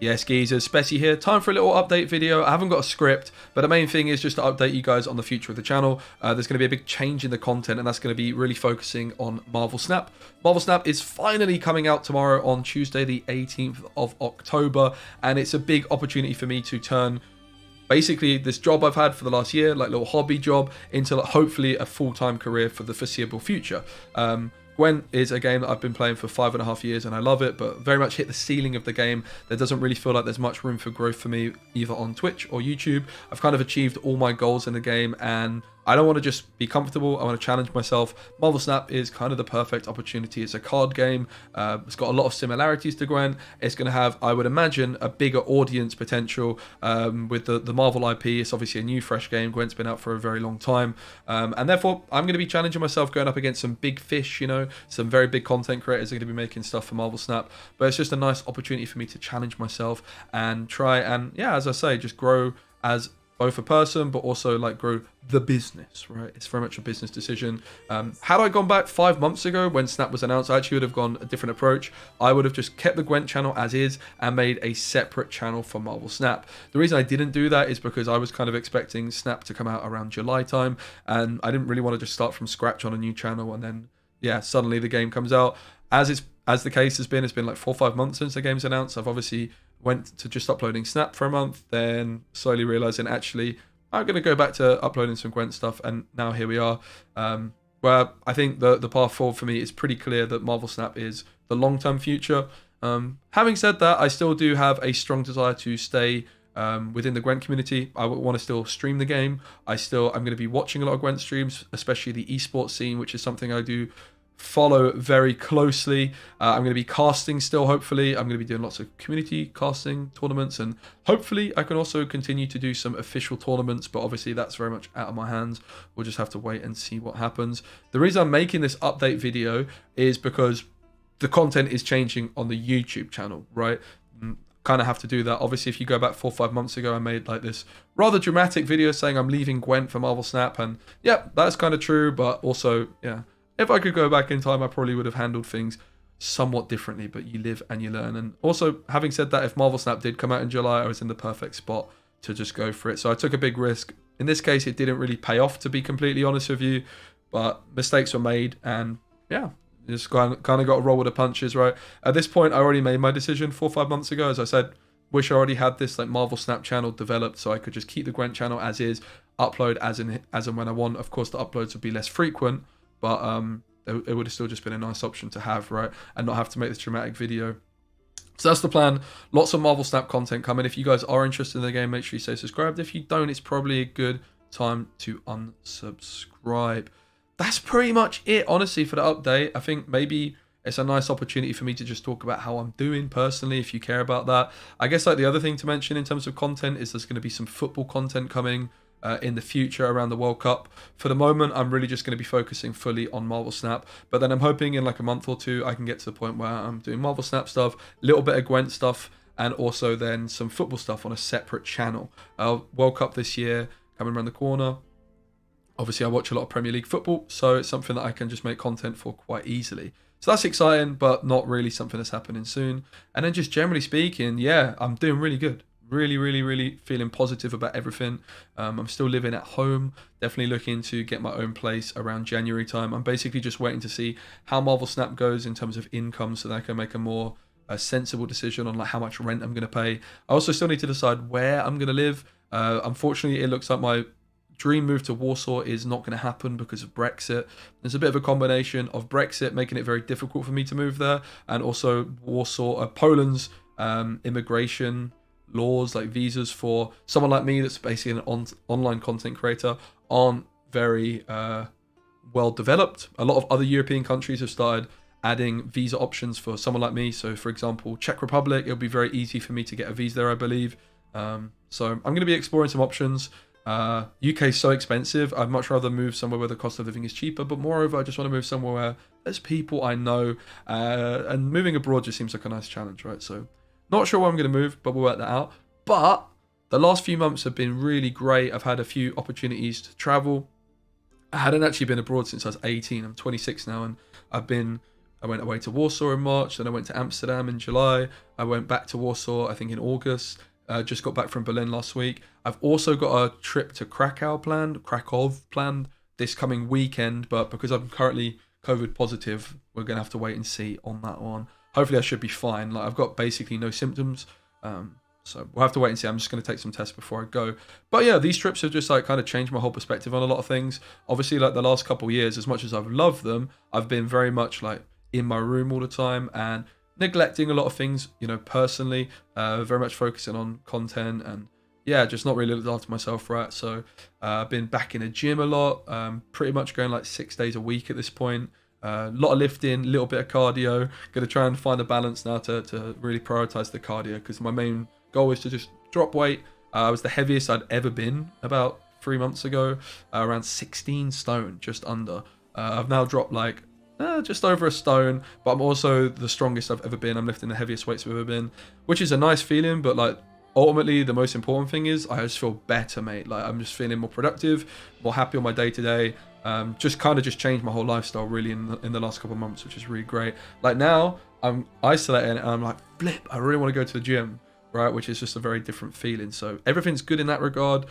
Yes, geezers, Spessy here. Time for a little update video. I haven't got a script, but the main thing is just to update you guys on the future of the channel. There's going to be a big change in the content, and that's going to be really focusing on Marvel Snap. Marvel Snap is finally coming out tomorrow on Tuesday, the 18th of October, and it's a big opportunity for me to turn basically this job I've had for the last year, like little hobby job, into hopefully a full-time career for the foreseeable future. Gwent is a game that I've been playing for 5.5 years and I love it, but very much hit the ceiling of the game. There doesn't really feel like there's much room for growth for me either on Twitch or YouTube. I've kind of achieved all my goals in the game and I don't want to just be comfortable. I want to challenge myself. Marvel Snap is kind of the perfect opportunity. It's a card game. It's got a lot of similarities to Gwent. It's going to have, I would imagine, a bigger audience potential with the Marvel IP. It's obviously a new, fresh game. Gwent's been out for a very long time. And therefore, I'm going to be challenging myself going up against some big fish, you know, some very big content creators are going to be making stuff for Marvel Snap. But it's just a nice opportunity for me to challenge myself and try and, yeah, as I say, just grow as both a person, but also like grow the business, right? It's very much a business decision. Had I gone back 5 months ago when Snap was announced, I actually would have gone a different approach. I would have just kept the Gwent channel as is and made a separate channel for Marvel Snap. The reason I didn't do that is because I was kind of expecting Snap to come out around July time, and I didn't really want to just start from scratch on a new channel and then, yeah, suddenly the game comes out. As the case has been, it's been like 4 or 5 months since the game's announced. I've obviously went to just uploading Snap for a month, then slowly realizing actually I'm going to go back to uploading some Gwent stuff, and now here we are. Where I think the path forward for me is pretty clear that Marvel Snap is the long-term future. Having said that, I still do have a strong desire to stay within the Gwent community. I want to still stream the game. I'm going to be watching a lot of Gwent streams, especially the esports scene, which is something I do follow very closely. I'm going to be casting still, hopefully. I'm going to be doing lots of community casting tournaments, and hopefully I can also continue to do some official tournaments, but obviously that's very much out of my hands. We'll just have to wait and see what happens. The reason I'm making this update video is because the content is changing on the YouTube channel, right? Kind of have to do that. Obviously, if you go back 4 or 5 months ago, I made like this rather dramatic video saying I'm leaving Gwent for Marvel Snap, and yeah, that's kind of true, but also, yeah, if I could go back in time, I probably would have handled things somewhat differently, but you live and you learn. And also, having said that, if Marvel Snap did come out in July, I was in the perfect spot to just go for it. So I took a big risk. In this case, it didn't really pay off, to be completely honest with you, but mistakes were made, and yeah, just kind of got to roll with the punches, right? At this point, I already made my decision 4 or 5 months ago. As I said, wish I already had this like Marvel Snap channel developed so I could just keep the Gwent channel as is, upload as and when I want. Of course, the uploads would be less frequent, but it would have still just been a nice option to have, right? And not have to make this dramatic video. So that's the plan. Lots of Marvel Snap content coming. If you guys are interested in the game, make sure you stay subscribed. If you don't, it's probably a good time to unsubscribe. That's pretty much it, honestly, for the update. I think maybe it's a nice opportunity for me to just talk about how I'm doing personally, if you care about that. I guess like the other thing to mention in terms of content is there's going to be some football content coming in the future around the World Cup. For the moment, I'm really just going to be focusing fully on Marvel Snap, but then I'm hoping in like a month or two I can get to the point where I'm doing Marvel Snap stuff, a little bit of Gwent stuff, and also then some football stuff on a separate channel. World Cup this year coming around the corner. Obviously I watch a lot of Premier League football, so it's something that I can just make content for quite easily. So that's exciting, but not really something that's happening soon. And then just generally speaking, yeah, I'm doing really good. Really feeling positive about everything. I'm still living at home, definitely looking to get my own place around January time. I'm basically just waiting to see how Marvel Snap goes in terms of income so that I can make a more sensible decision on like how much rent I'm going to pay. I also still need to decide where I'm going to live. Unfortunately, it looks like my dream move to Warsaw is not going to happen because of Brexit. There's a bit of a combination of Brexit making it very difficult for me to move there, and also Poland's immigration laws, like visas for someone like me that's basically an online content creator, aren't very well developed. A lot of other European countries have started adding visa options for someone like me. So for example, Czech Republic, it'll be very easy for me to get a visa there, I believe. So I'm going to be exploring some options. UK is so expensive. I'd much rather move somewhere where the cost of living is cheaper, but moreover, I just want to move somewhere where there's people I know, and moving abroad just seems like a nice challenge, right? So not sure where I'm going to move, but we'll work that out. But the last few months have been really great. I've had a few opportunities to travel. I hadn't actually been abroad since I was 18. I'm 26 now, and I've been I went away to Warsaw in March, then I went to Amsterdam in July. I went back to Warsaw, I think in August. Just got back from Berlin last week. I've also got a trip to Krakow planned this coming weekend, but because I'm currently COVID positive, we're going to have to wait and see on that one. Hopefully I should be fine. Like, I've got basically no symptoms. So we'll have to wait and see. I'm just going to take some tests before I go. But yeah, these trips have just like kind of changed my whole perspective on a lot of things. Obviously, like the last couple of years, as much as I've loved them, I've been very much like in my room all the time and neglecting a lot of things, you know, personally, very much focusing on content and yeah, just not really looked after myself, right? So I've been back in a gym a lot, pretty much going like 6 days a week at this point. A lot of lifting, a little bit of cardio. Going to try and find a balance now to really prioritize the cardio because my main goal is to just drop weight. I was the heaviest I'd ever been about 3 months ago, around 16 stone, just under. I've now dropped like just over a stone, but I'm also the strongest I've ever been. I'm lifting the heaviest weights I've ever been, which is a nice feeling, but like ultimately the most important thing is I just feel better, mate. Like I'm just feeling more productive, more happy on my day to day. Just kind of just changed my whole lifestyle really in the last couple of months, which is really great. Like now I'm isolating and I'm like, flip, I really want to go to the gym, right? Which is just a very different feeling. So everything's good in that regard.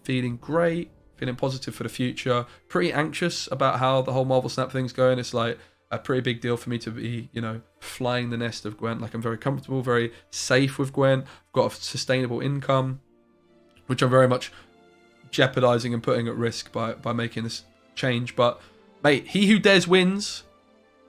Feeling great, feeling positive for the future. Pretty anxious about how the whole Marvel Snap thing's going. It's like a pretty big deal for me to be, you know, flying the nest of Gwent. Like I'm very comfortable, very safe with Gwent. I've got a sustainable income, which I'm very much jeopardizing and putting at risk by making this change. But mate, he who dares wins.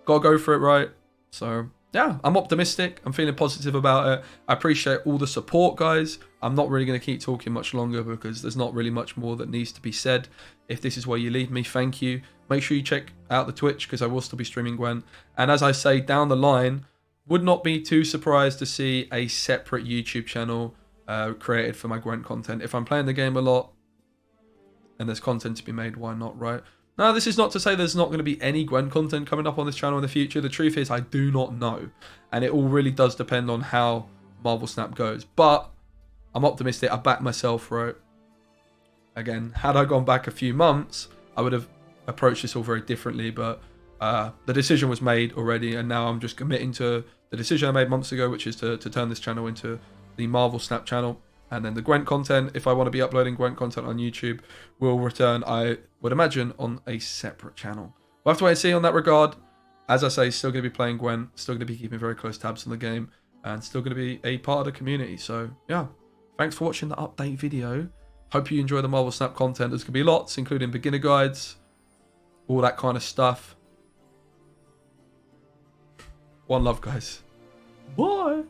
Gotta go for it, right? So yeah, I'm optimistic. I'm feeling positive about it. I appreciate all the support, guys. I'm not really going to keep talking much longer because there's not really much more that needs to be said. If this is where you leave me, thank you. Make sure you check out the Twitch because I will still be streaming Gwent. And as I say, down the line, would not be too surprised to see a separate YouTube channel created for my Gwent content. If I'm playing the game a lot and there's content to be made, why not, right? Now, this is not to say there's not going to be any Gwent content coming up on this channel in the future. The truth is I do not know. And it all really does depend on how Marvel Snap goes. But I'm optimistic. I back myself, right? Again, had I gone back a few months, I would have approached this all very differently. But the decision was made already. And now I'm just committing to the decision I made months ago, which is to turn this channel into the Marvel Snap channel. And then the Gwent content, if I want to be uploading Gwent content on YouTube, will return, I would imagine, on a separate channel. We'll have to wait and see on that regard. As I say, still going to be playing Gwent, still going to be keeping very close tabs on the game, and still going to be a part of the community. So, yeah, thanks for watching the update video. Hope you enjoy the Marvel Snap content. There's going to be lots, including beginner guides, all that kind of stuff. One love, guys. Bye.